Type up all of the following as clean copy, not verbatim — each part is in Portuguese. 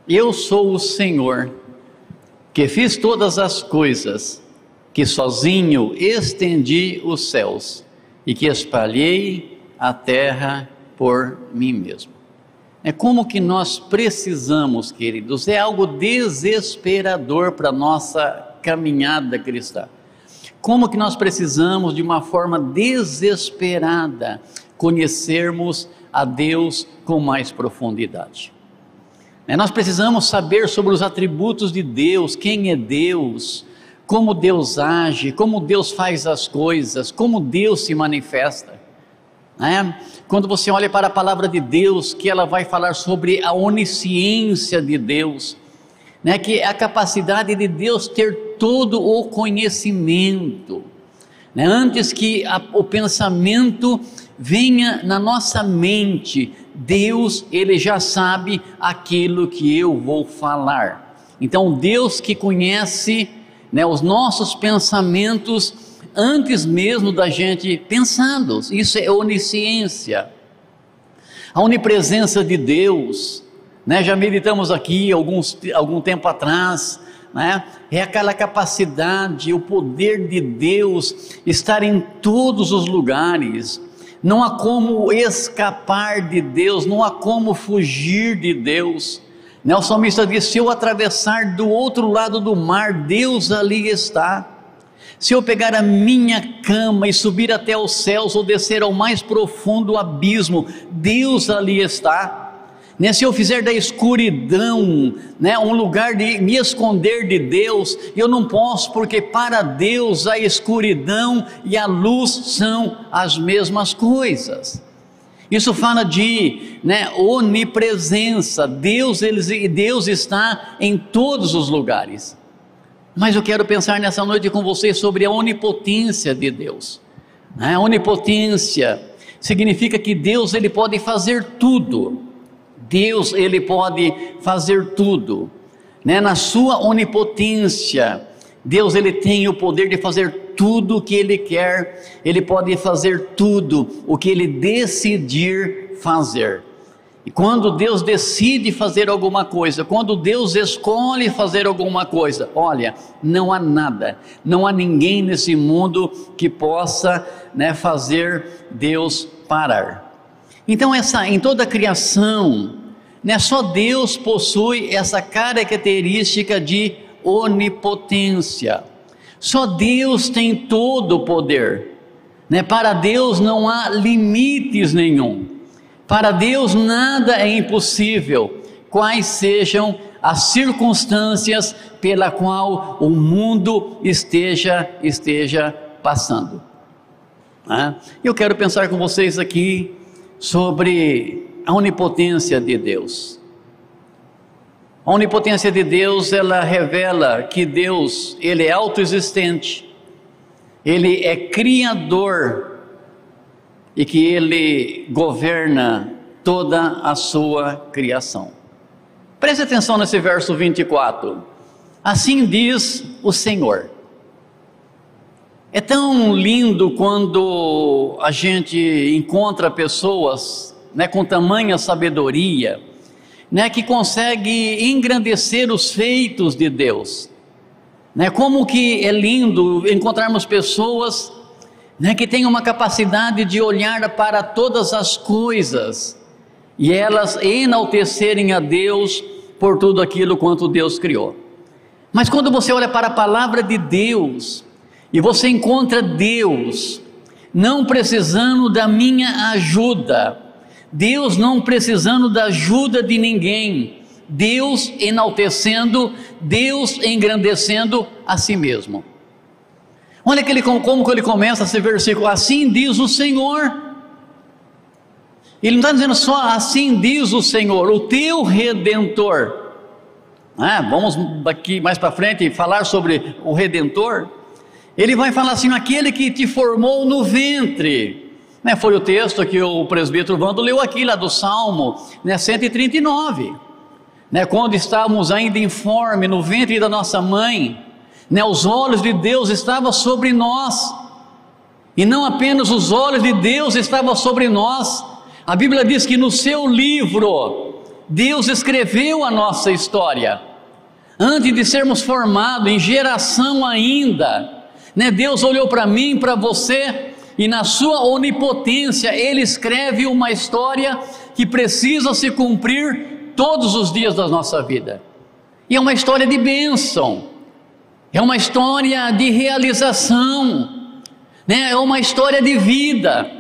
Eu sou o Senhor, que fiz todas as coisas, que sozinho estendi os céus e que espalhei a terra por mim mesmo. É como que nós precisamos, queridos, é algo desesperador para a nossa caminhada cristã. Como que nós precisamos, de uma forma desesperada, conhecermos a Deus com mais profundidade. Nós precisamos saber sobre os atributos de Deus, quem é Deus, como Deus age, como Deus faz as coisas, como Deus se manifesta. Quando você olha para a palavra de Deus, que ela vai falar sobre a onisciência de Deus, que é a capacidade de Deus ter todo o conhecimento, antes que o pensamento venha na nossa mente, Deus, Ele já sabe aquilo que eu vou falar. Então Deus que conhece os nossos pensamentos antes mesmo da gente pensá-los, isso é onisciência. A onipresença de Deus, já meditamos aqui algum tempo atrás, é aquela capacidade, o poder de Deus estar em todos os lugares. Não há como escapar de Deus, não há como fugir de Deus. O salmista diz: se eu atravessar do outro lado do mar, Deus ali está. Se eu pegar a minha cama e subir até os céus, ou descer ao mais profundo abismo, Deus ali está. Se eu fizer da escuridão um lugar de me esconder de Deus, eu não posso, porque para Deus a escuridão e a luz são as mesmas coisas. Isso fala de onipresença. Deus está em todos os lugares. Mas eu quero pensar nessa noite com vocês sobre a onipotência de Deus. A onipotência significa que Deus, Ele pode fazer tudo. Deus, Ele pode fazer tudo, na sua onipotência, Deus, Ele tem o poder de fazer tudo o que Ele quer, Ele pode fazer tudo o que Ele decidir fazer. E quando Deus decide fazer alguma coisa, quando Deus escolhe fazer alguma coisa, olha, não há nada, não há ninguém nesse mundo que possa fazer Deus parar. Então em toda a criação, só Deus possui essa característica de onipotência. Só Deus tem todo o poder. Para Deus não há limites nenhum. Para Deus nada é impossível, quais sejam as circunstâncias pela qual o mundo esteja passando. Eu quero pensar com vocês aqui sobre a onipotência de Deus. A onipotência de Deus, ela revela que Deus, Ele é autoexistente, Ele é criador e que Ele governa toda a sua criação. Preste atenção nesse verso 24. Assim diz o Senhor. É tão lindo quando a gente encontra pessoas com tamanha sabedoria, que consegue engrandecer os feitos de Deus. Como que é lindo encontrarmos pessoas que têm uma capacidade de olhar para todas as coisas e elas enaltecerem a Deus por tudo aquilo quanto Deus criou. Mas quando você olha para a palavra de Deus e você encontra Deus não precisando da minha ajuda, Deus não precisando da ajuda de ninguém, Deus enaltecendo, Deus engrandecendo a si mesmo. Olha como que ele começa esse versículo: assim diz o Senhor. Ele não está dizendo só assim diz o Senhor, o teu Redentor. Vamos aqui mais para frente falar sobre o Redentor. Ele vai falar assim: aquele que te formou no ventre. Foi o texto que o presbítero Vando leu aqui, lá do Salmo 139, quando estávamos ainda informes no ventre da nossa mãe, os olhos de Deus estavam sobre nós, e não apenas os olhos de Deus estavam sobre nós, a Bíblia diz que no seu livro Deus escreveu a nossa história. Antes de sermos formados, em geração ainda, né? Deus olhou para mim, para você, e na sua onipotência, Ele escreve uma história que precisa se cumprir todos os dias da nossa vida. E é uma história de bênção, é uma história de realização, né? É uma história de vida.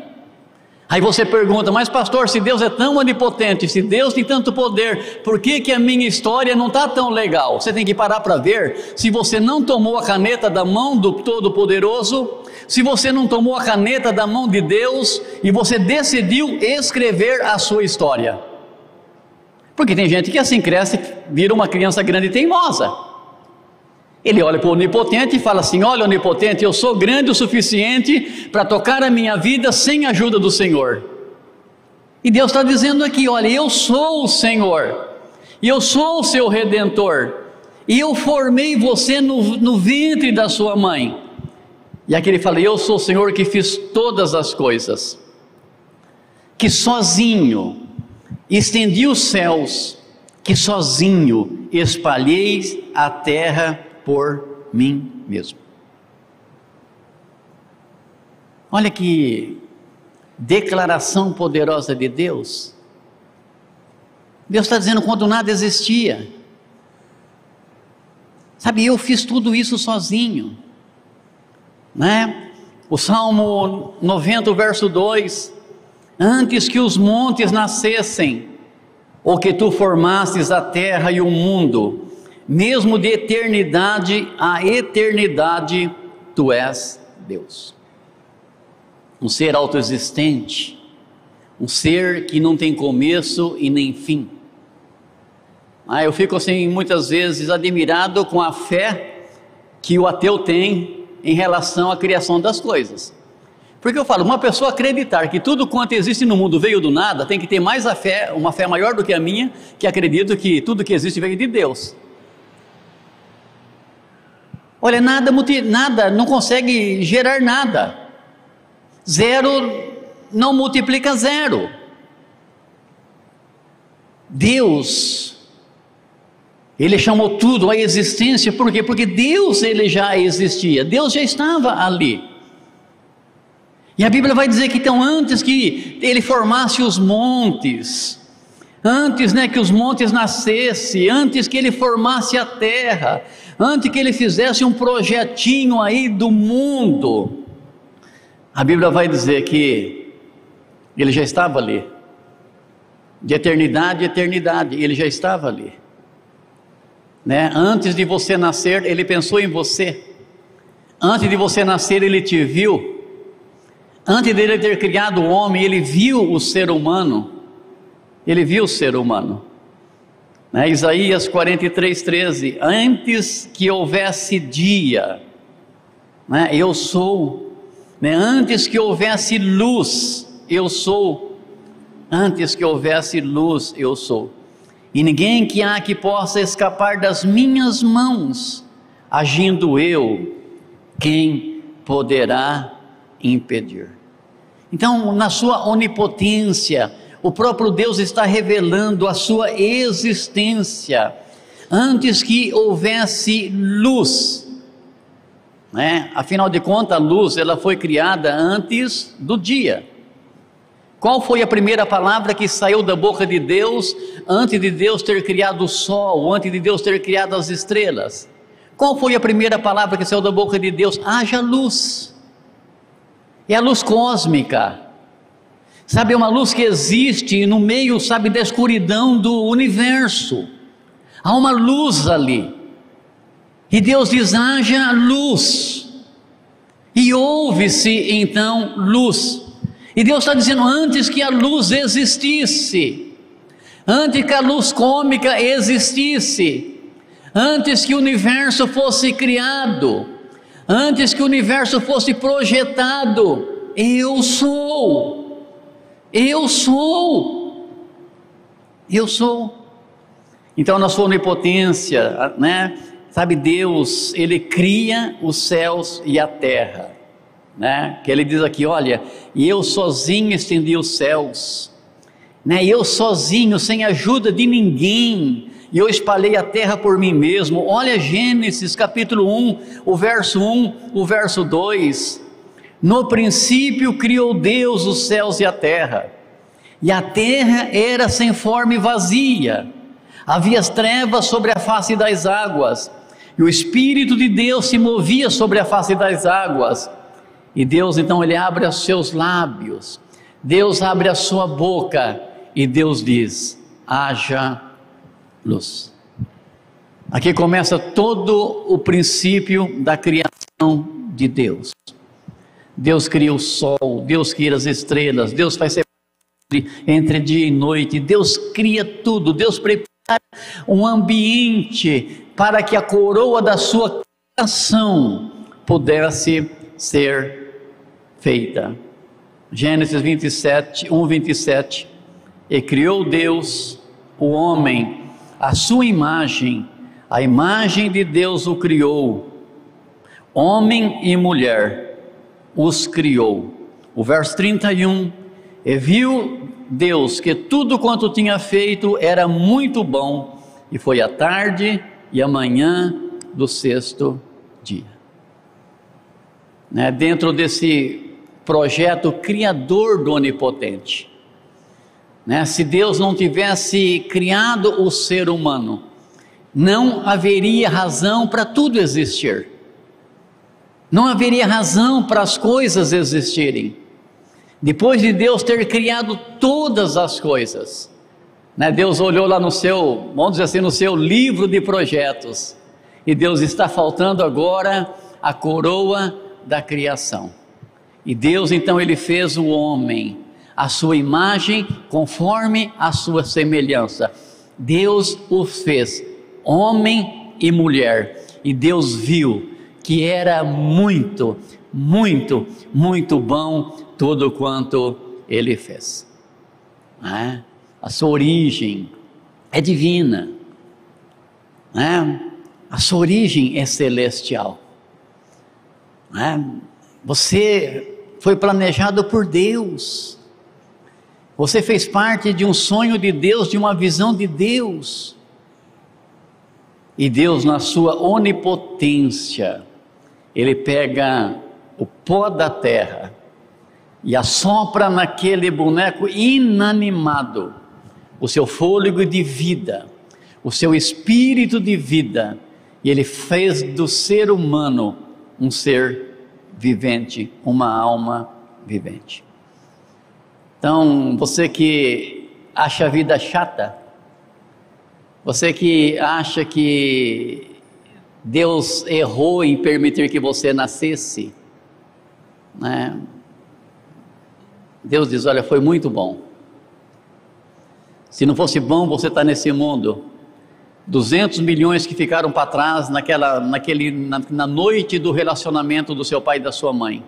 Aí você pergunta, mas pastor, se Deus é tão onipotente, se Deus tem tanto poder, por que a minha história não está tão legal? Você tem que parar para ver se você não tomou a caneta da mão do Todo-Poderoso, se você não tomou a caneta da mão de Deus e você decidiu escrever a sua história. Porque tem gente que assim cresce, vira uma criança grande e teimosa. Ele olha para o onipotente e fala assim: olha, onipotente, eu sou grande o suficiente para tocar a minha vida sem a ajuda do Senhor. E Deus está dizendo aqui: olha, eu sou o Senhor, e eu sou o seu Redentor, e eu formei você no ventre da sua mãe. E aqui ele fala: eu sou o Senhor que fiz todas as coisas, que sozinho estendi os céus, que sozinho espalhei a terra por mim mesmo. Olha que declaração poderosa de Deus. Deus está dizendo quando nada existia. Sabe, eu fiz tudo isso sozinho, né? O Salmo 90, verso 2: antes que os montes nascessem, ou que tu formastes a terra e o mundo, mesmo de eternidade a eternidade, tu és Deus. Um ser autoexistente, um ser que não tem começo e nem fim. Eu fico assim muitas vezes admirado com a fé que o ateu tem em relação à criação das coisas. Porque eu falo, uma pessoa acreditar que tudo quanto existe no mundo veio do nada, tem que ter mais a fé, uma fé maior do que a minha, que acredito que tudo que existe veio de Deus. Olha, nada não consegue gerar nada. Zero não multiplica zero. Deus, Ele chamou tudo à existência, por quê? Porque Deus, Ele já existia, Deus já estava ali. E a Bíblia vai dizer que então antes que Ele formasse os montes, antes, né, que os montes nascessem, antes que Ele formasse a terra, antes que Ele fizesse um projetinho aí do mundo, a Bíblia vai dizer que Ele já estava ali, de eternidade a eternidade, Ele já estava ali, né? Antes de você nascer, Ele pensou em você, antes de você nascer, Ele te viu, antes de Ele ter criado o homem, Ele viu o ser humano, Ele viu o ser humano, né? Isaías 43:13, antes que houvesse dia, né, eu sou, né? Antes que houvesse luz, eu sou, antes que houvesse luz, eu sou, e ninguém que há que possa escapar das minhas mãos, agindo eu, quem poderá impedir? Então, na sua onipotência, o próprio Deus está revelando a sua existência, antes que houvesse luz, né? Afinal de contas, a luz, ela foi criada antes do dia. Qual foi a primeira palavra que saiu da boca de Deus, antes de Deus ter criado o sol, antes de Deus ter criado as estrelas? Qual foi a primeira palavra que saiu da boca de Deus? Haja luz. É a luz cósmica, sabe, é uma luz que existe no meio, sabe, da escuridão do universo. Há uma luz ali, e Deus diz: haja luz, e houve-se então luz. E Deus está dizendo, antes que a luz existisse, antes que a luz côsmica existisse, antes que o universo fosse criado, antes que o universo fosse projetado, eu sou, eu sou, eu sou. Então, na sua onipotência, né, sabe, Deus, Ele cria os céus e a terra, né, que Ele diz aqui, olha, e eu sozinho estendi os céus, né? Eu sozinho, sem ajuda de ninguém, e eu espalhei a terra por mim mesmo. Olha Gênesis capítulo 1, o verso 1, o verso 2. No princípio criou Deus os céus e a terra era sem forma e vazia, havia as trevas sobre a face das águas, e o Espírito de Deus se movia sobre a face das águas. E Deus então, ele abre os seus lábios, Deus abre a sua boca, e Deus diz: haja luz. Aqui começa todo o princípio da criação de Deus. Deus cria o sol, Deus cria as estrelas, Deus faz entre dia e noite, Deus cria tudo, Deus prepara um ambiente para que a coroa da sua criação pudesse ser feita. Gênesis 1:27, e criou Deus o homem, a sua imagem, a imagem de Deus o criou, homem e mulher os criou. O verso 31, e viu Deus que tudo quanto tinha feito era muito bom, e foi a tarde e a manhã do sexto dia. Dentro desse projeto criador do Onipotente, se Deus não tivesse criado o ser humano, não haveria razão para tudo existir, não haveria razão para as coisas existirem. Depois de Deus ter criado todas as coisas, Deus olhou lá no seu, vamos dizer assim, no seu livro de projetos, e Deus está faltando agora a coroa da criação. E Deus então, ele fez o homem, a sua imagem, conforme a sua semelhança. Deus o fez homem e mulher, e Deus viu que era muito, muito, muito bom tudo quanto ele fez. A sua origem é divina, a sua origem é celestial. Você foi planejado por Deus, você fez parte de um sonho de Deus, de uma visão de Deus, e Deus, na sua onipotência, ele pega o pó da terra e assopra naquele boneco inanimado o seu fôlego de vida, o seu espírito de vida, e ele fez do ser humano um ser vivente, uma alma vivente. Então, você que acha a vida chata, você que acha que Deus errou em permitir que você nascesse, Deus diz: olha, foi muito bom. Se não fosse bom você estar nesse mundo, 200 milhões que ficaram para trás na noite do relacionamento do seu pai e da sua mãe,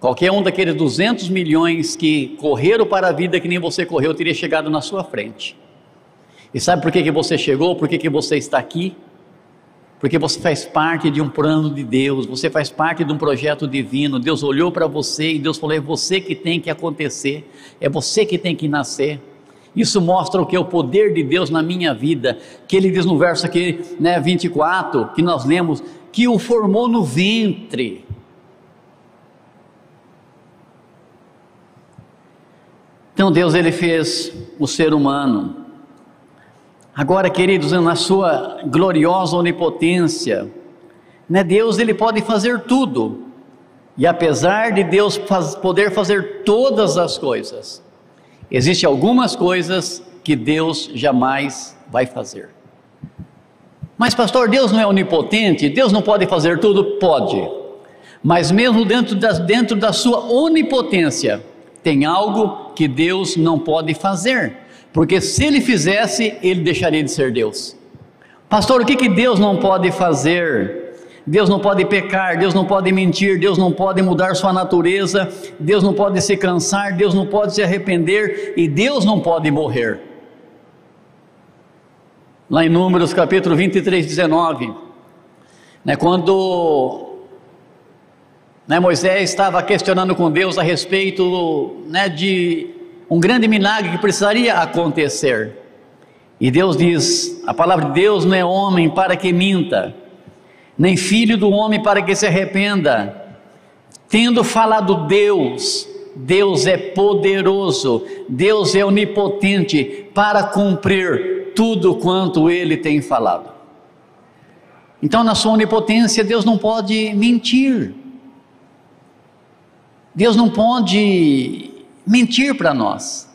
qualquer um daqueles 200 milhões que correram para a vida que nem você correu, teria chegado na sua frente. E sabe por que você chegou? Por que você está aqui? Porque você faz parte de um plano de Deus, você faz parte de um projeto divino. Deus olhou para você e Deus falou: é você que tem que acontecer, é você que tem que nascer. Isso mostra o que é o poder de Deus na minha vida, que ele diz no verso aqui, 24, que nós lemos, que o formou no ventre. Então Deus, ele fez o ser humano. Agora, queridos, na sua gloriosa onipotência, Deus, ele pode fazer tudo, e apesar de Deus poder fazer todas as coisas, existem algumas coisas que Deus jamais vai fazer. Mas pastor, Deus não é onipotente? Deus não pode fazer tudo? Pode, mas mesmo dentro da sua onipotência, tem algo que Deus não pode fazer, porque se ele fizesse, ele deixaria de ser Deus. Pastor, o que Deus não pode fazer? Deus não pode pecar, Deus não pode mentir, Deus não pode mudar sua natureza, Deus não pode se cansar, Deus não pode se arrepender, e Deus não pode morrer. Lá em Números capítulo 23, 19, quando Moisés estava questionando com Deus a respeito de um grande milagre que precisaria acontecer. E Deus diz, a palavra de Deus não é homem para que minta, nem filho do homem para que se arrependa. Tendo falado Deus, Deus é poderoso, Deus é onipotente para cumprir tudo quanto Ele tem falado. Então, na sua onipotência, Deus não pode mentir. Deus não pode mentir para nós.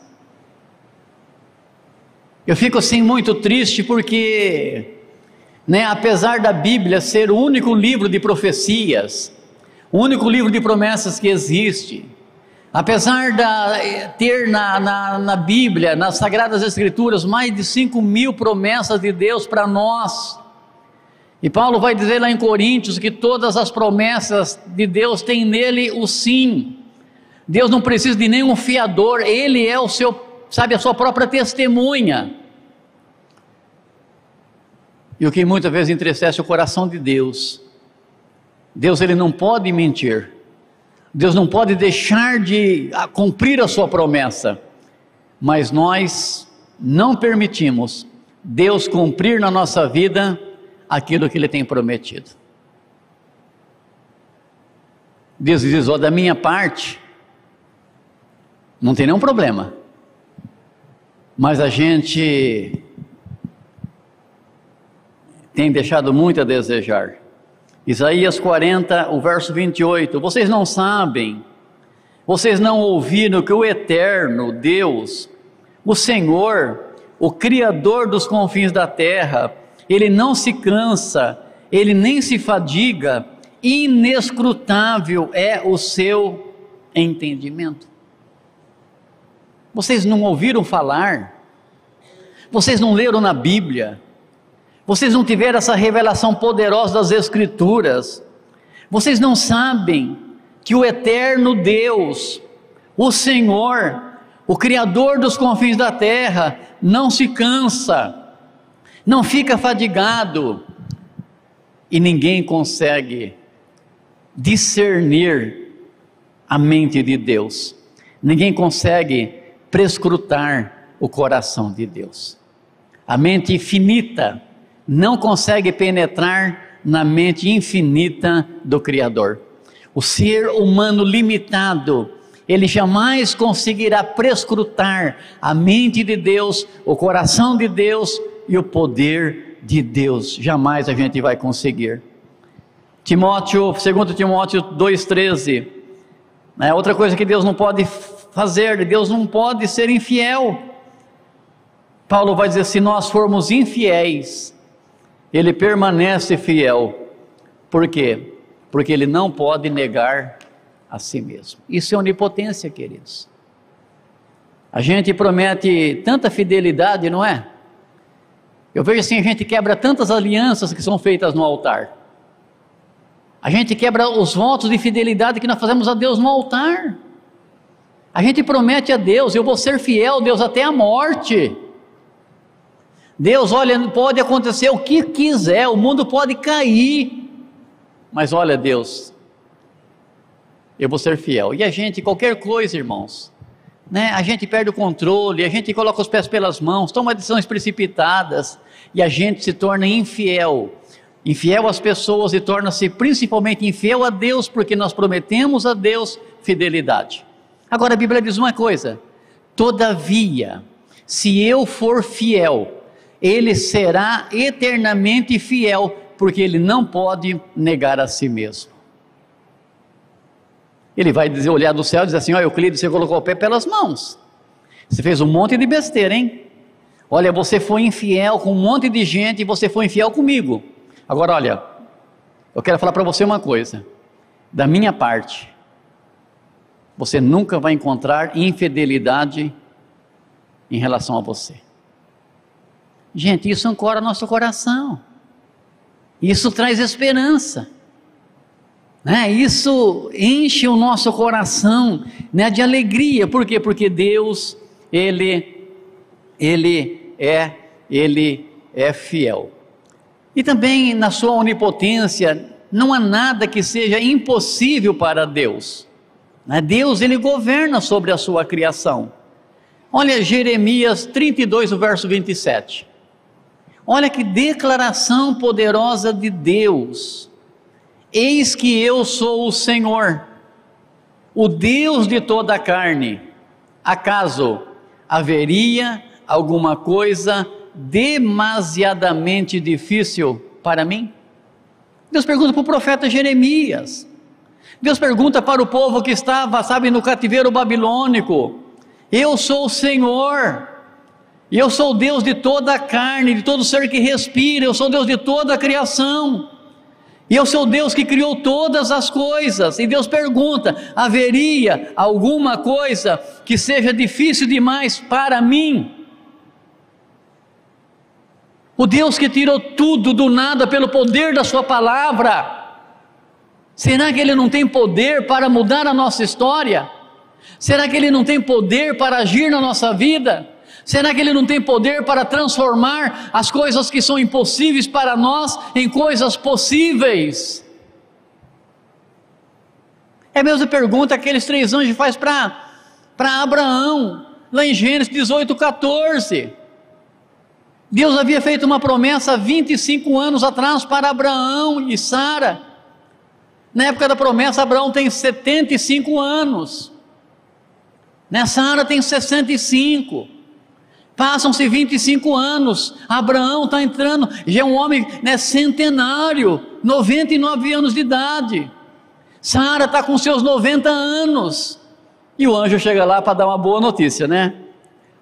Eu fico assim muito triste porque, apesar da Bíblia ser o único livro de profecias, o único livro de promessas que existe, apesar de ter na Bíblia, nas Sagradas Escrituras, mais de 5.000 promessas de Deus para nós, e Paulo vai dizer lá em Coríntios que todas as promessas de Deus têm nele o sim. Deus não precisa de nenhum fiador, Ele é a sua própria testemunha. E o que muitas vezes entristece o coração de Deus, Ele não pode mentir, Deus não pode deixar de cumprir a sua promessa, mas nós não permitimos Deus cumprir na nossa vida aquilo que Ele tem prometido. Deus diz, da minha parte, não tem nenhum problema, mas a gente tem deixado muito a desejar. Isaías 40, o verso 28, vocês não sabem, vocês não ouviram que o eterno Deus, o Senhor, o Criador dos confins da terra, Ele não se cansa, Ele nem se fadiga, inescrutável é o seu entendimento. Vocês não ouviram falar? Vocês não leram na Bíblia? Vocês não tiveram essa revelação poderosa das Escrituras? Vocês não sabem que o eterno Deus, o Senhor, o Criador dos confins da terra, não se cansa, não fica fadigado, e ninguém consegue discernir a mente de Deus, ninguém consegue prescrutar o coração de Deus. A mente finita não consegue penetrar na mente infinita do Criador. O ser humano limitado, ele jamais conseguirá prescrutar a mente de Deus, o coração de Deus e o poder de Deus. Jamais a gente vai conseguir. 2 Timóteo 2,13, outra coisa que Deus não pode fazer, Deus não pode ser infiel. Paulo vai dizer, se nós formos infiéis, Ele permanece fiel. Por quê? Porque Ele não pode negar a si mesmo. Isso é onipotência, queridos. A gente promete tanta fidelidade, não é? Eu vejo assim, a gente quebra tantas alianças que são feitas no altar. A gente quebra os votos de fidelidade que nós fazemos a Deus no altar. A gente promete a Deus, eu vou ser fiel, Deus, até a morte. Deus, olha, pode acontecer o que quiser, o mundo pode cair, mas olha, Deus, eu vou ser fiel. E a gente, qualquer coisa, irmãos, a gente perde o controle, a gente coloca os pés pelas mãos, toma decisões precipitadas, e a gente se torna infiel às pessoas, e torna-se principalmente infiel a Deus, porque nós prometemos a Deus fidelidade. Agora a Bíblia diz uma coisa, todavia, se eu for fiel, Ele será eternamente fiel, porque Ele não pode negar a si mesmo. Ele vai dizer, olhar do céu e dizer assim, olha, Euclides, você colocou o pé pelas mãos, você fez um monte de besteira, hein? Olha, você foi infiel com um monte de gente, e você foi infiel comigo. Agora olha, eu quero falar para você uma coisa, da minha parte, você nunca vai encontrar infidelidade em relação a você. Gente, isso ancora nosso coração, isso traz esperança, isso enche o nosso coração, de alegria. Por quê? Porque Deus, Ele é fiel. E também na sua onipotência, não há nada que seja impossível para Deus. Deus, Ele governa sobre a sua criação. Olha Jeremias 32, o verso 27. Olha que declaração poderosa de Deus. Eis que eu sou o Senhor, o Deus de toda a carne. Acaso haveria alguma coisa demasiadamente difícil para mim? Deus pergunta para o profeta Jeremias. Deus pergunta para o povo que estava, no cativeiro babilônico. Eu sou o Senhor, e eu sou o Deus de toda a carne, de todo ser que respira, eu sou o Deus de toda a criação, e eu sou o Deus que criou todas as coisas. E Deus pergunta: haveria alguma coisa que seja difícil demais para mim? O Deus que tirou tudo do nada pelo poder da sua palavra, será que Ele não tem poder para mudar a nossa história? Será que Ele não tem poder para agir na nossa vida? Será que Ele não tem poder para transformar as coisas que são impossíveis para nós em coisas possíveis? É a mesma pergunta que aqueles 3 anjos fazem para Abraão, lá em Gênesis 18, 14. Deus havia feito uma promessa há 25 anos atrás para Abraão e Sara. Na época da promessa, Abraão tem 75 anos. Sara tem 65. Passam-se 25 anos. Abraão está entrando, já é um homem centenário, 99 anos de idade. Sara está com seus 90 anos. E o anjo chega lá para dar uma boa notícia,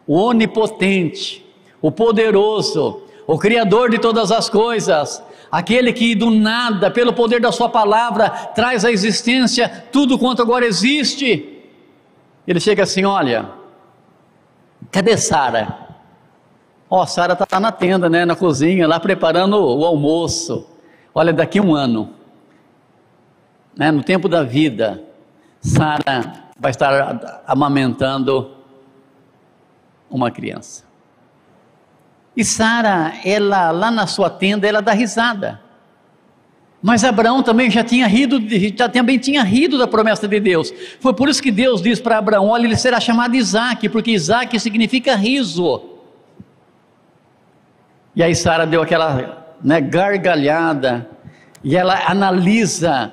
O onipotente, o poderoso, o Criador de todas as coisas, aquele que do nada, pelo poder da sua palavra, traz à existência tudo quanto agora existe. Ele chega assim: olha, cadê Sara? Sara está na tenda, na cozinha, lá preparando o almoço. Olha, daqui 1 ano, no tempo da vida, Sara vai estar amamentando uma criança. E Sara, ela lá na sua tenda, ela dá risada. Mas Abraão também também tinha rido da promessa de Deus. Foi por isso que Deus diz para Abraão: olha, ele será chamado Isaque, porque Isaque significa riso. E aí Sara deu aquela gargalhada, e ela analisa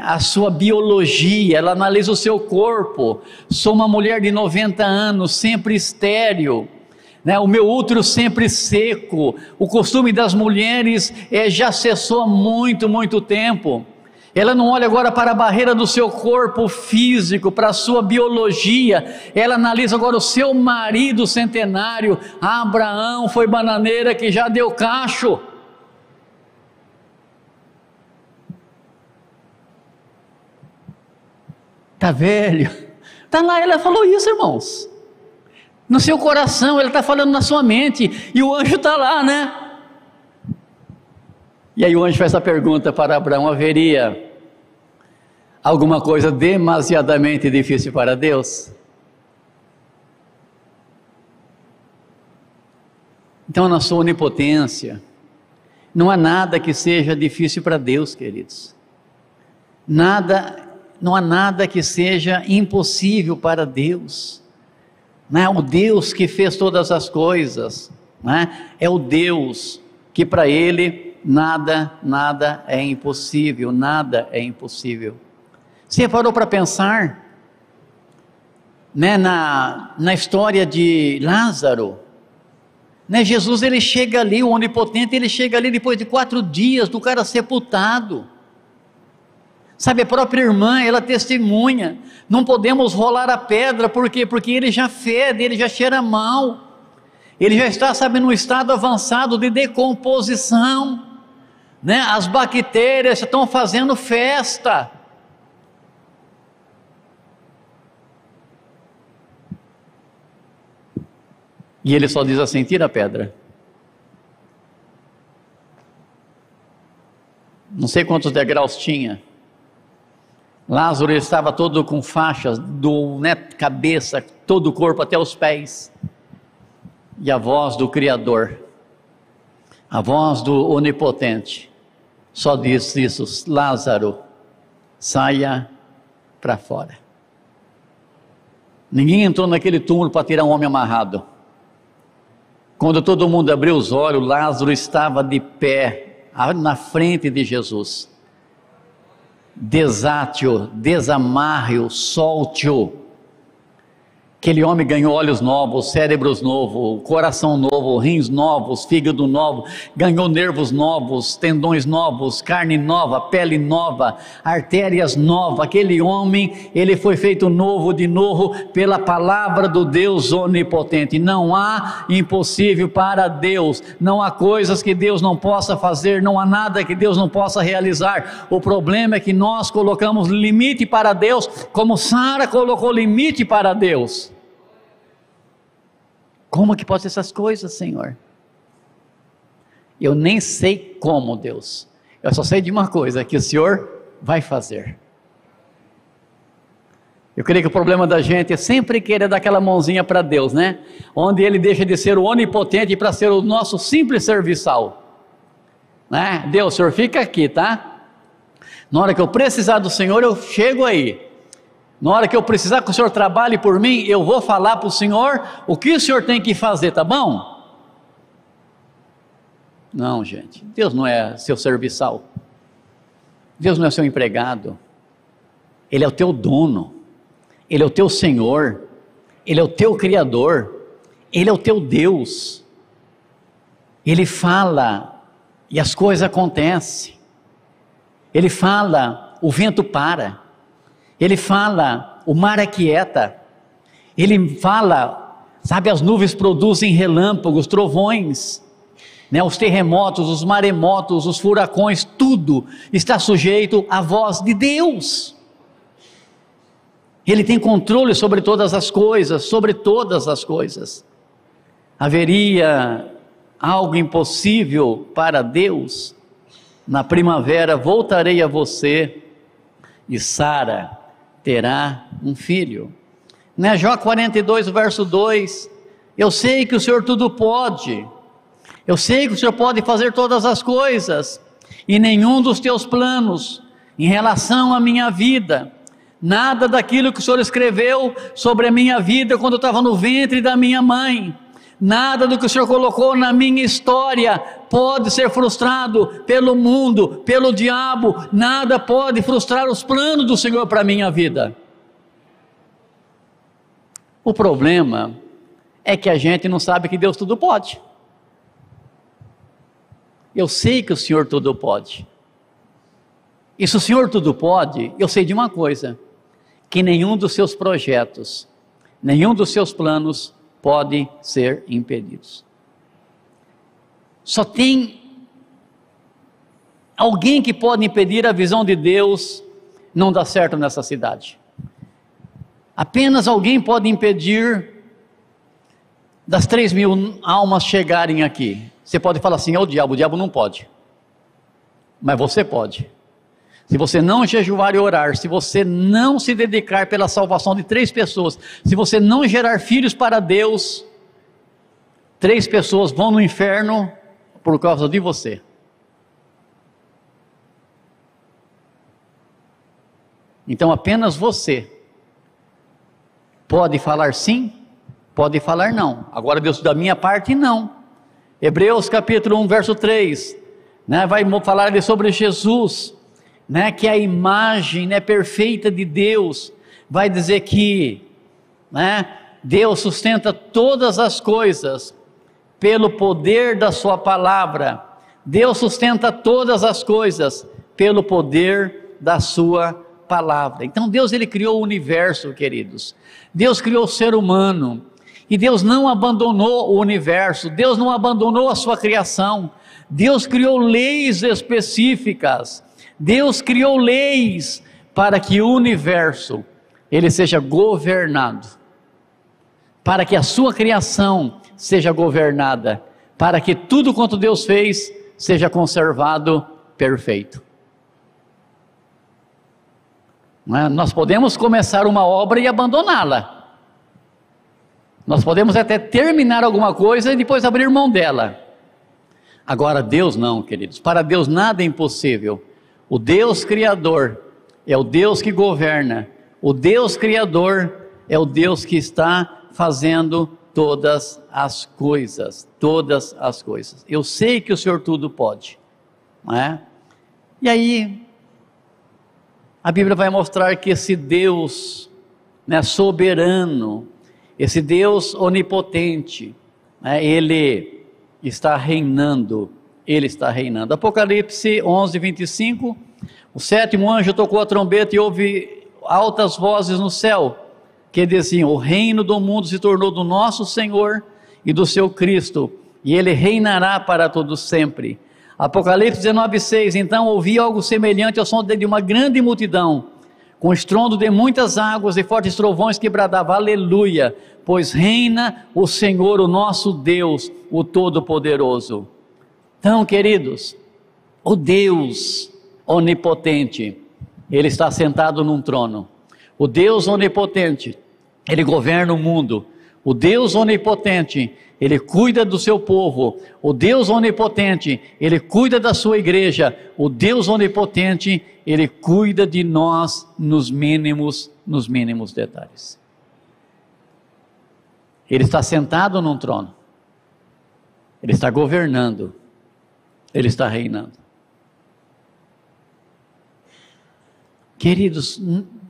a sua biologia, ela analisa o seu corpo. Sou uma mulher de 90 anos, sempre estéril, o meu útero sempre seco. O costume das mulheres já cessou há muito tempo. Ela não olha agora para a barreira do seu corpo físico, para a sua biologia. Ela analisa agora o seu marido centenário. Abraão foi bananeira que já deu cacho. Está velho. Está lá, ela falou isso, irmãos. No seu coração, ele está falando na sua mente, e o anjo está lá, E aí o anjo faz essa pergunta para Abraão: haveria alguma coisa demasiadamente difícil para Deus? Então, na sua onipotência, não há nada que seja difícil para Deus, queridos. Não há nada que seja impossível para Deus. O Deus que fez todas as coisas, é o Deus que para Ele nada é impossível, nada é impossível. Você parou para pensar, na história de Lázaro, Jesus, ele chega ali, o onipotente, ele chega ali depois de 4 dias do cara sepultado. Sabe, a própria irmã, ela testemunha: não podemos rolar a pedra, por quê? Porque ele já fede, ele já cheira mal, ele já está, num estado avançado de decomposição, as bactérias estão fazendo festa. E ele só diz assim: tira a pedra. Não sei quantos degraus tinha. Lázaro estava todo com faixas, cabeça, todo o corpo até os pés. E a voz do Criador, a voz do Onipotente, só diz isso: Lázaro, saia para fora. Ninguém entrou naquele túmulo para tirar um homem amarrado. Quando todo mundo abriu os olhos, Lázaro estava de pé na frente de Jesus. Desate-o, desamarre-o, solte-o. Aquele homem ganhou olhos novos, cérebros novos, coração novo, rins novos, fígado novo, ganhou nervos novos, tendões novos, carne nova, pele nova, artérias novas. Aquele homem, ele foi feito novo de novo pela palavra do Deus onipotente. Não há impossível para Deus, não há coisas que Deus não possa fazer, não há nada que Deus não possa realizar. O problema é que nós colocamos limite para Deus, como Sara colocou limite para Deus. Como que pode ser essas coisas, Senhor? Eu nem sei como, Deus. Eu só sei de uma coisa, que o Senhor vai fazer. Eu creio que o problema da gente é sempre querer dar aquela mãozinha para Deus, né? Onde Ele deixa de ser o onipotente para ser o nosso simples serviçal. Né? Deus, o Senhor fica aqui, tá? Na hora que eu precisar do Senhor, eu chego aí. Na hora que eu precisar que o Senhor trabalhe por mim, eu vou falar para o Senhor o que o Senhor tem que fazer, tá bom? Não, gente, Deus não é seu serviçal, Deus não é seu empregado, Ele é o teu dono, Ele é o teu Senhor, Ele é o teu Criador, Ele é o teu Deus. Ele fala e as coisas acontecem, Ele fala, o vento para, Ele fala, o mar aquieta, Ele fala, sabe, as nuvens produzem relâmpagos, trovões, né? Os terremotos, os maremotos, os furacões, tudo está sujeito à voz de Deus. Ele tem controle sobre todas as coisas, sobre todas as coisas. Haveria algo impossível para Deus? Na primavera voltarei a você e Sara terá um filho. Né? Jó 42, verso 2, eu sei que o Senhor tudo pode, eu sei que o Senhor pode fazer todas as coisas, e nenhum dos teus planos, em relação à minha vida, nada daquilo que o Senhor escreveu sobre a minha vida, quando eu estava no ventre da minha mãe, nada do que o Senhor colocou na minha história, pode ser frustrado pelo mundo, pelo diabo, nada pode frustrar os planos do Senhor para a minha vida. O problema é que a gente não sabe que Deus tudo pode. Eu sei que o Senhor tudo pode, e se o Senhor tudo pode, eu sei de uma coisa, que nenhum dos seus projetos, nenhum dos seus planos pode ser impedidos. Só tem alguém que pode impedir a visão de Deus não dar certo nessa cidade. Apenas alguém pode impedir das 3.000 almas chegarem aqui. Você pode falar assim, o diabo não pode, mas você pode. Se você não jejuar e orar, se você não se dedicar pela salvação de 3 pessoas, se você não gerar filhos para Deus, 3 pessoas vão no inferno por causa de você. Então apenas você pode falar sim, pode falar não. Agora Deus, da minha parte, não. Hebreus capítulo 1, verso 3, né, vai falar ali sobre Jesus, né, que a imagem, né, perfeita de Deus, vai dizer que, né, Deus sustenta todas as coisas pelo poder da sua palavra. Deus sustenta todas as coisas pelo poder da sua palavra. Então Deus, Ele criou o universo, queridos. Deus criou o ser humano, e Deus não abandonou o universo, Deus não abandonou a sua criação. Deus criou leis específicas, Deus criou leis para que o universo, ele seja governado, para que a sua criação seja governada, para que tudo quanto Deus fez, seja conservado perfeito. Não é? Nós podemos começar uma obra e abandoná-la, nós podemos até terminar alguma coisa e depois abrir mão dela. Agora Deus não, queridos, para Deus nada é impossível. O Deus Criador é o Deus que governa, o Deus Criador é o Deus que está fazendo todas as coisas, todas as coisas. Eu sei que o Senhor tudo pode, não é? E aí, a Bíblia vai mostrar que esse Deus, né, soberano, esse Deus onipotente, né, Ele está reinando, Ele está reinando. Apocalipse 11, 25, o sétimo anjo tocou a trombeta e houve altas vozes no céu, que diziam: o reino do mundo se tornou do nosso Senhor e do seu Cristo, e Ele reinará para todo sempre. Apocalipse 19, 6, então ouvi algo semelhante ao som de uma grande multidão, com estrondo de muitas águas e fortes trovões que bradava: aleluia, pois reina o Senhor, o nosso Deus, o Todo-Poderoso. Então, queridos, o Deus onipotente, Ele está sentado num trono. O Deus onipotente, Ele governa o mundo. O Deus onipotente, Ele cuida do seu povo. O Deus onipotente, Ele cuida da sua igreja. O Deus onipotente, Ele cuida de nós nos mínimos detalhes. Ele está sentado num trono. Ele está governando. Ele está reinando. Queridos,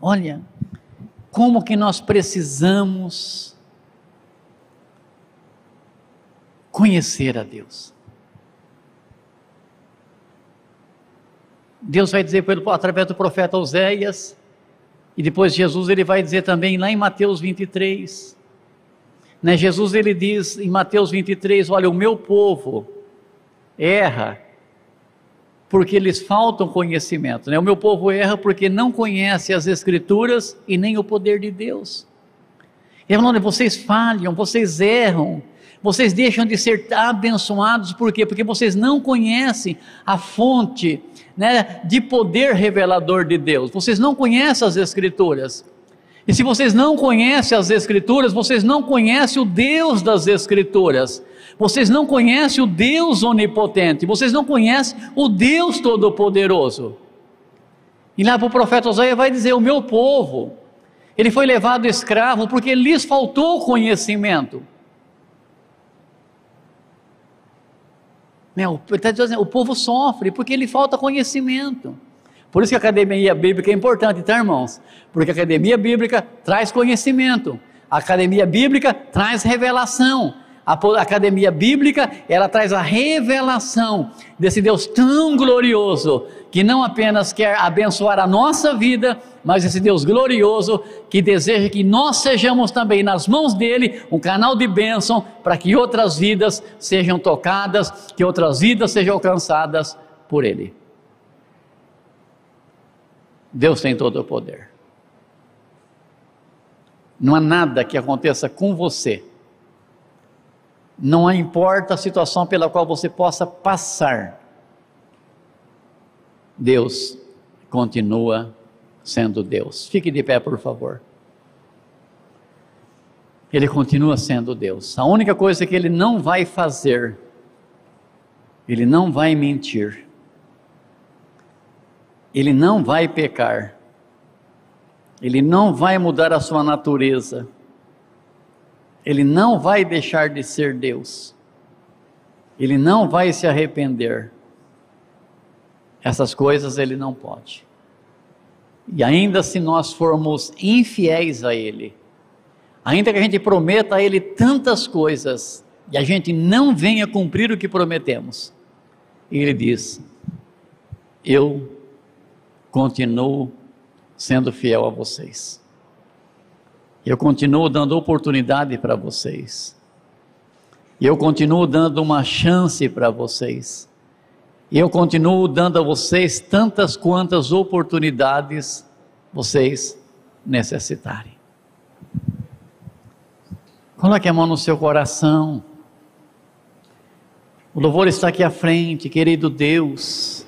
olha, como que nós precisamos conhecer a Deus. Deus vai dizer através do profeta Oséias, e depois Jesus ele vai dizer também lá em Mateus 23, né? Jesus ele diz em Mateus 23, olha, o meu povo erra porque lhes faltam conhecimento, né? O meu povo erra porque não conhece as Escrituras e nem o poder de Deus. Ele falou, vocês falham, vocês erram, vocês deixam de ser abençoados, por quê? Porque vocês não conhecem a fonte, né, de poder revelador de Deus, vocês não conhecem as Escrituras, e se vocês não conhecem as Escrituras, vocês não conhecem o Deus das Escrituras, vocês não conhecem o Deus onipotente, vocês não conhecem o Deus todo-poderoso. E lá para o profeta Oséias vai dizer, o meu povo, ele foi levado escravo porque lhes faltou conhecimento. Ele está dizendo, o povo sofre porque lhe falta conhecimento. Por isso que a academia bíblica é importante, tá, irmãos? Porque a academia bíblica traz conhecimento, a academia bíblica traz revelação, a academia bíblica, ela traz a revelação desse Deus tão glorioso, que não apenas quer abençoar a nossa vida, mas esse Deus glorioso, que deseja que nós sejamos também nas mãos dele, um canal de bênção, para que outras vidas sejam tocadas, que outras vidas sejam alcançadas por ele. Deus tem todo o poder. Não há nada que aconteça com você, não importa a situação pela qual você possa passar, Deus continua sendo Deus. Fique de pé, por favor. Ele continua sendo Deus. A única coisa que Ele não vai fazer, Ele não vai mentir, Ele não vai pecar, Ele não vai mudar a sua natureza, Ele não vai deixar de ser Deus, Ele não vai se arrepender, essas coisas Ele não pode. E ainda se nós formos infiéis a Ele, ainda que a gente prometa a Ele tantas coisas, e a gente não venha cumprir o que prometemos, Ele diz, eu continuo sendo fiel a vocês. Eu continuo dando oportunidade para vocês. Eu continuo dando uma chance para vocês. Eu continuo dando a vocês tantas quantas oportunidades vocês necessitarem. Coloque a mão no seu coração. O louvor está aqui à frente, querido Deus.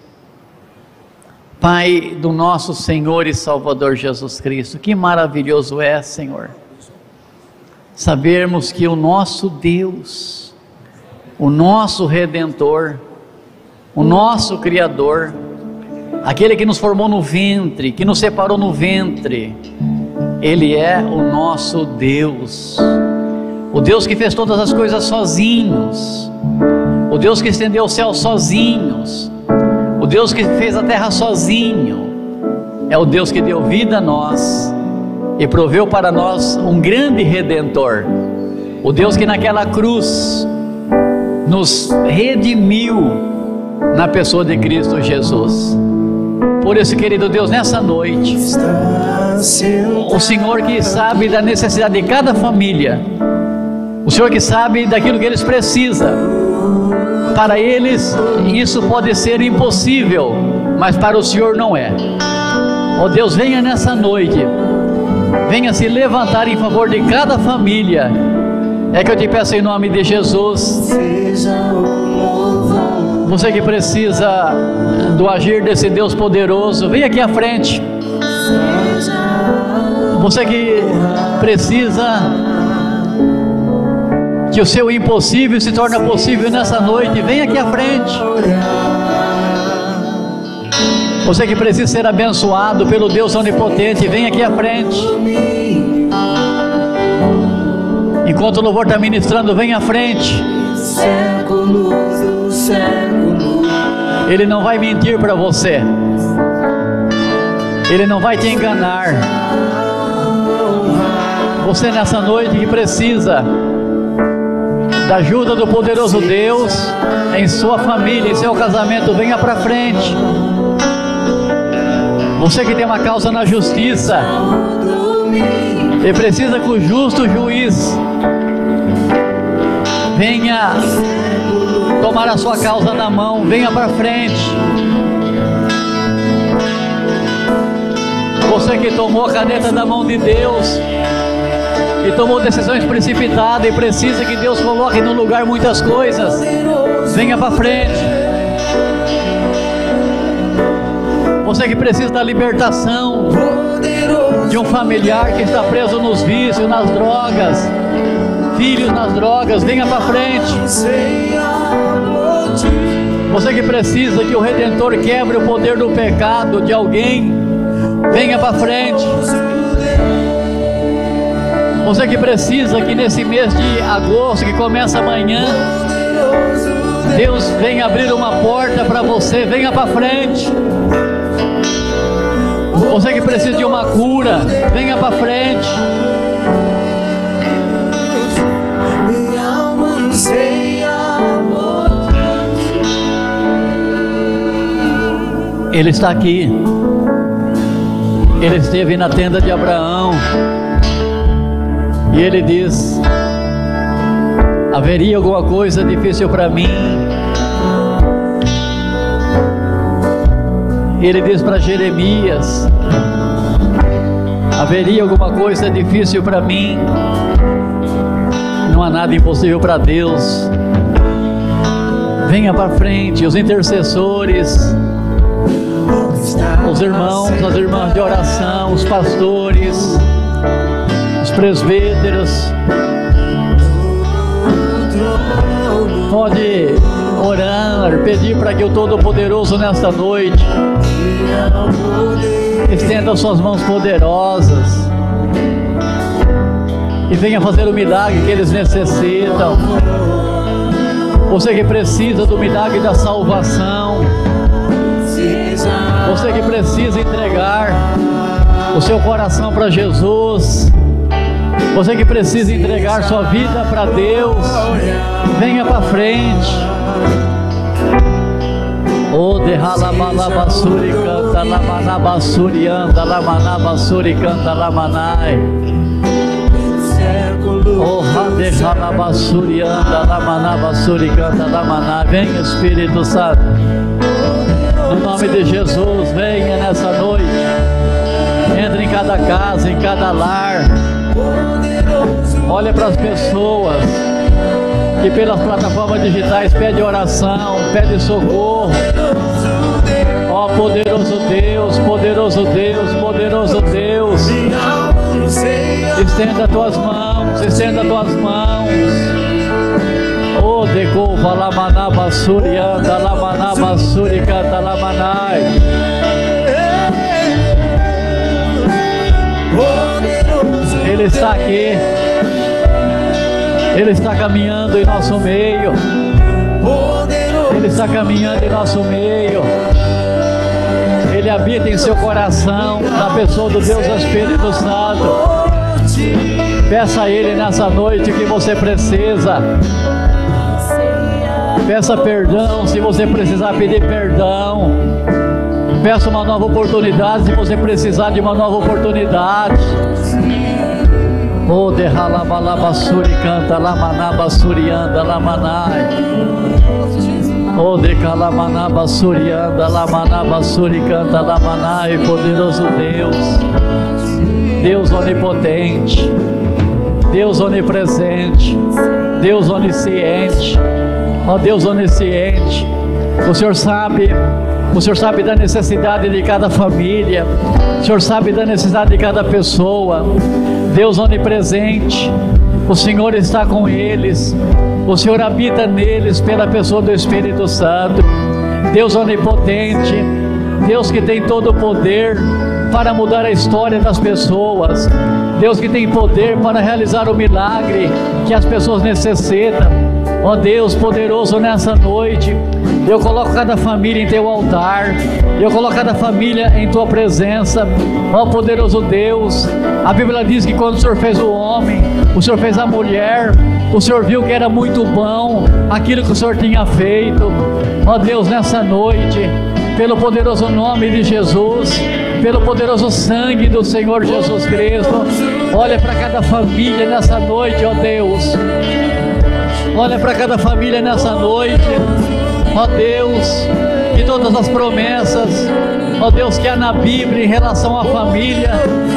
Pai do nosso Senhor e Salvador Jesus Cristo, que maravilhoso é, Senhor, sabermos que o nosso Deus, o nosso Redentor, o nosso Criador, aquele que nos formou no ventre, que nos separou no ventre, Ele é o nosso Deus, o Deus que fez todas as coisas sozinhos, o Deus que estendeu os céus sozinhos, o Deus que fez a terra sozinho. É o Deus que deu vida a nós e proveu para nós um grande Redentor, o Deus que naquela cruz nos redimiu na pessoa de Cristo Jesus. Por isso, querido Deus, nessa noite, o Senhor que sabe da necessidade de cada família, o Senhor que sabe daquilo que eles precisam, para eles isso pode ser impossível, mas para o Senhor não é. Ó Deus, venha nessa noite, venha se levantar em favor de cada família. É que eu te peço em nome de Jesus. Você que precisa do agir desse Deus poderoso, vem aqui à frente. Você que precisa que o seu impossível se torne possível nessa noite, vem aqui à frente. Você que precisa ser abençoado pelo Deus onipotente, vem aqui à frente. Enquanto o louvor está ministrando, vem à frente. Ele não vai mentir para você, Ele não vai te enganar. Você nessa noite que precisa da ajuda do poderoso Deus em sua família, em seu casamento, venha para frente. Você que tem uma causa na justiça e precisa que o justo juiz venha tomar a sua causa na mão, venha para frente. Você que tomou a caneta da mão de Deus e tomou decisões precipitadas e precisa que Deus coloque no lugar muitas coisas, venha para frente. Você que precisa da libertação de um familiar que está preso nos vícios, nas drogas, filhos nas drogas, venha para frente. Você que precisa que o Redentor quebre o poder do pecado de alguém, venha para frente. Você que precisa que nesse mês de agosto, que começa amanhã, Deus venha abrir uma porta para você, venha para frente. Você que precisa de uma cura, venha para frente. Ele está aqui. Ele esteve na tenda de Abraão e ele diz: haveria alguma coisa difícil para mim? Ele diz para Jeremias: haveria alguma coisa difícil para mim? Não há nada impossível para Deus. Venha para frente, os intercessores, os irmãos, as irmãs de oração, os pastores, os presbíteros. Pode orar, pedir para que o Todo-Poderoso nesta noite estenda suas mãos poderosas e venha fazer o milagre que eles necessitam. Você que precisa do milagre da salvação, você que precisa entregar o seu coração para Jesus, você que precisa entregar sua vida para Deus, venha para frente. O de halabalabassuri canta lamanabassuri anda lamanabassuri canta lamanai. O de halabassuri anda lamanabassuri canta lamanai. Vem Espírito Santo, no nome de Jesus, venha nessa noite. Entre em cada casa, em cada lar. Olha para as pessoas que pelas plataformas digitais pede oração, pede socorro. Ó poderoso Deus, poderoso Deus, poderoso Deus, estenda tuas mãos, estenda tuas mãos. O decova lamanabassuri anda lamanabassuri canta lamanai. está aqui. Ele está caminhando em nosso meio. Ele está caminhando em nosso meio. Ele habita em seu coração, na pessoa do Deus Espírito Santo. Peça a Ele nessa noite o que você precisa. Peça perdão se você precisar pedir perdão. Peça uma nova oportunidade se você precisar de uma nova oportunidade. Oh, derralabalabasuri canta lamanabasuri anda lamanai. Oh, decalamanabasuri anda lamanabasuri canta lamanai. Poderoso Deus, Deus onipotente, Deus onipresente, Deus onisciente. Ó Deus onisciente, o Senhor sabe da necessidade de cada família, o Senhor sabe da necessidade de cada pessoa. Deus onipresente, o Senhor está com eles, o Senhor habita neles pela pessoa do Espírito Santo. Deus onipotente, Deus que tem todo o poder para mudar a história das pessoas, Deus que tem poder para realizar o milagre que as pessoas necessitam. Ó Deus poderoso, nessa noite eu coloco cada família em Teu altar, eu coloco cada família em Tua presença. Ó poderoso Deus, a Bíblia diz que quando o Senhor fez o homem, o Senhor fez a mulher, o Senhor viu que era muito bom aquilo que o Senhor tinha feito. Ó Deus, nessa noite, pelo poderoso nome de Jesus, pelo poderoso sangue do Senhor Jesus Cristo, olha para cada família nessa noite, ó Deus. Olha para cada família nessa noite, ó Deus, que todas as promessas, ó Deus, que há na Bíblia em relação à família,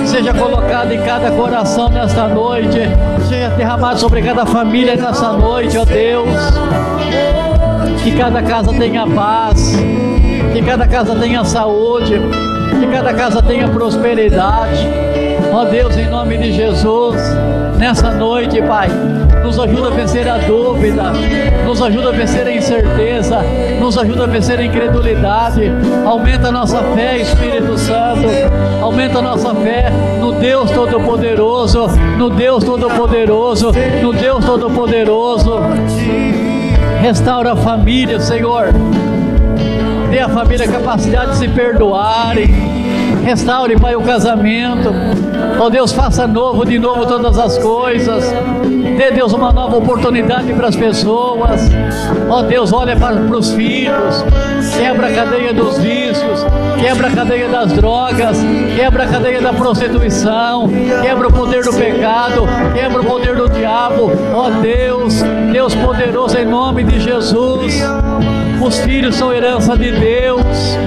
seja colocada em cada coração nesta noite, seja derramado sobre cada família nessa noite, ó Deus. Que cada casa tenha paz, que cada casa tenha saúde, que cada casa tenha prosperidade. Ó Deus, em nome de Jesus, nessa noite, Pai, nos ajuda a vencer a dúvida, nos ajuda a vencer a incerteza, nos ajuda a vencer a incredulidade. Aumenta a nossa fé, Espírito Santo, aumenta a nossa fé no Deus Todo-Poderoso, no Deus Todo-Poderoso, no Deus Todo-Poderoso. Restaura a família, Senhor. Dê à família a capacidade de se perdoarem. Restaure, Pai, o casamento. Ó Deus, faça de novo todas as coisas. Dê, Deus, uma nova oportunidade para as pessoas. Ó Deus, olha para os filhos. Quebra a cadeia dos vícios, quebra a cadeia das drogas, quebra a cadeia da prostituição, quebra o poder do pecado, quebra o poder do diabo. Ó Deus, Deus poderoso, em nome de Jesus. Os filhos são herança de Deus.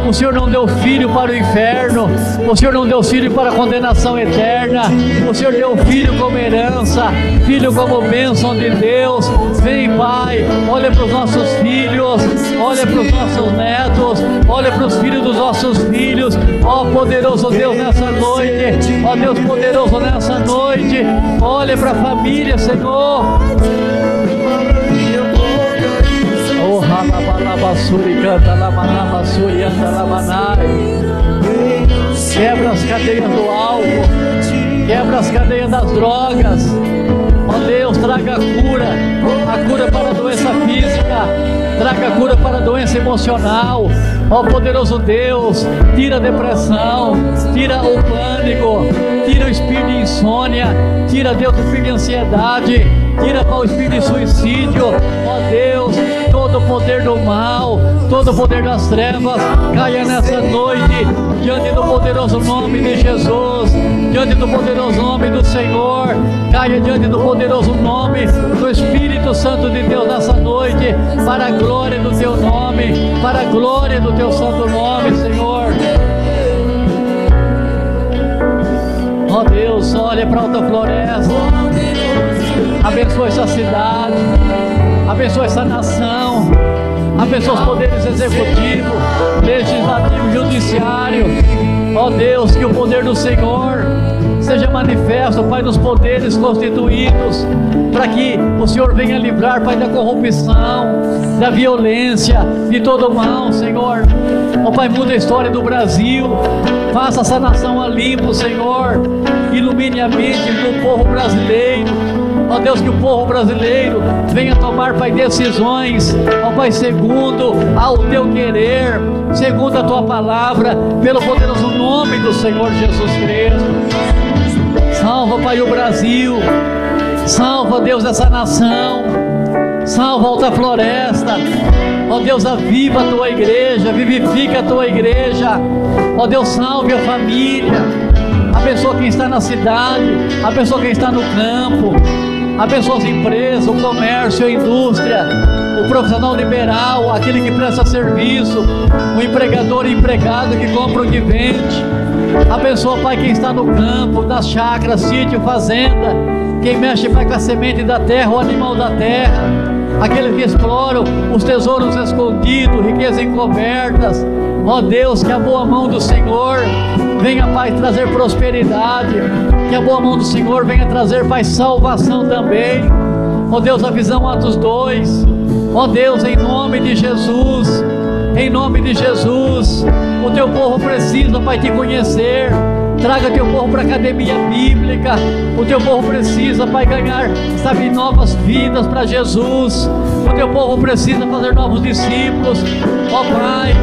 O Senhor não deu filho para o inferno, o Senhor não deu filho para a condenação eterna, o Senhor deu filho como herança, filho como bênção de Deus. Vem, Pai, olha para os nossos filhos, olha para os nossos netos, olha para os filhos dos nossos filhos. Ó poderoso Deus, nessa noite, ó Deus poderoso, nessa noite, olha para a família, Senhor. Oh, halabalabassuri canta lamanabassuri anda lamanai. Quebra as cadeias do álcool, quebra as cadeias das drogas. Ó Deus, traga a cura para a doença física, traga a cura para a doença emocional. Ó poderoso Deus, tira a depressão, tira o pânico, tira o espírito de insônia, tira, Deus, o espírito de ansiedade, tira o espírito de suicídio. Ó Deus, todo o poder do mal, todo o poder das trevas, caia nessa noite, diante do poderoso nome de Jesus, diante do poderoso nome do Senhor, caia diante do poderoso nome do Espírito Santo de Deus nessa noite, para a glória do Teu nome, para a glória do Teu santo nome, Senhor. Ó Deus, olha para a Alta Floresta, abençoa essa cidade, abençoa essa nação, abençoa os poderes executivo, legislativo, judiciário. Ó Deus, que o poder do Senhor seja manifesto, Pai, nos poderes constituídos, para que o Senhor venha livrar, Pai, da corrupção, da violência, de todo o mal, Senhor. Ó Pai, muda a história do Brasil, faça essa nação a limpo, Senhor, ilumine a mente do povo brasileiro. Ó Deus, que o povo brasileiro venha tomar, Pai, decisões, ó Pai, segundo ao Teu querer, segundo a Tua palavra, pelo poderoso nome do Senhor Jesus Cristo. Salva, Pai, o Brasil, salva, Deus, essa nação, salva a Alta Floresta. Ó Deus, aviva a Tua igreja, vivifica a Tua igreja. Ó Deus, salve a família, abençoa quem está na cidade, abençoa quem está no campo, abençoa as empresas, o comércio, a indústria, o profissional liberal, aquele que presta serviço, o empregador e empregado que compra o que vende. Abençoa, Pai, quem está no campo, nas chácaras, sítio, fazenda, quem mexe, Pai, com a semente da terra, o animal da terra, aqueles que exploram os tesouros escondidos, riquezas encobertas. Ó Deus, que a boa mão do Senhor venha, Pai, trazer prosperidade, que a boa mão do Senhor venha trazer, Pai, salvação também. Ó Deus, a visão Atos 2, ó Deus, em nome de Jesus, em nome de Jesus, o Teu povo precisa, Pai, Te conhecer. Traga Teu povo para a academia bíblica. O Teu povo precisa, Pai, ganhar, sabe, novas vidas para Jesus. O Teu povo precisa fazer novos discípulos. Ó Pai,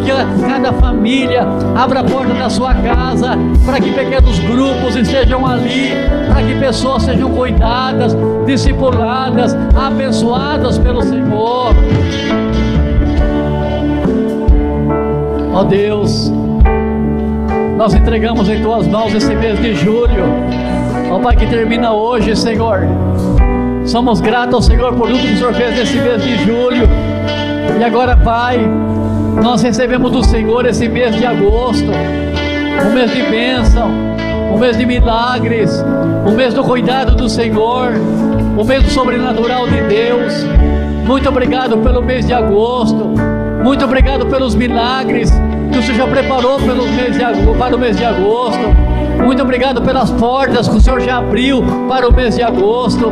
que cada família abra a porta da sua casa, para que pequenos grupos estejam ali, para que pessoas sejam cuidadas, discipuladas, abençoadas pelo Senhor. Ó Deus, nós entregamos em Tuas mãos esse mês de julho, ó Pai, que termina hoje, Senhor. Somos gratos ao Senhor por tudo que o Senhor fez nesse mês de julho. E agora, Pai, nós recebemos do Senhor esse mês de agosto, um mês de bênção, um mês de milagres, um mês do cuidado do Senhor, um mês do sobrenatural de Deus. Muito obrigado pelo mês de agosto, muito obrigado pelos milagres que o Senhor já preparou para o mês de agosto. Muito obrigado pelas portas que o Senhor já abriu para o mês de agosto.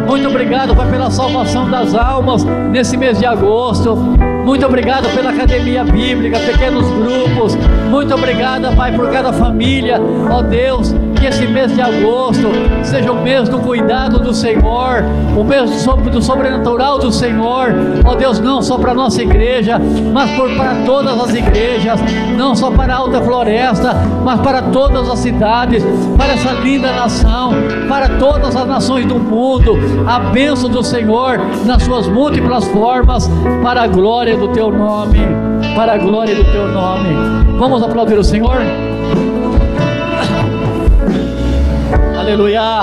Muito obrigado, Pai, pela salvação das almas nesse mês de agosto. Muito obrigado pela academia bíblica, pequenos grupos. Muito obrigado, Pai, por cada família. Ó Deus, que esse mês de agosto seja o mês do cuidado do Senhor, o mês do sobrenatural do Senhor. Ó Deus, não só para a nossa igreja, mas para todas as igrejas, não só para a Alta Floresta, mas para todas as cidades, para essa linda nação, para todas as nações do mundo. A bênção do Senhor nas suas múltiplas formas, para a glória do Teu nome, para a glória do Teu nome. Vamos aplaudir o Senhor? Aleluia!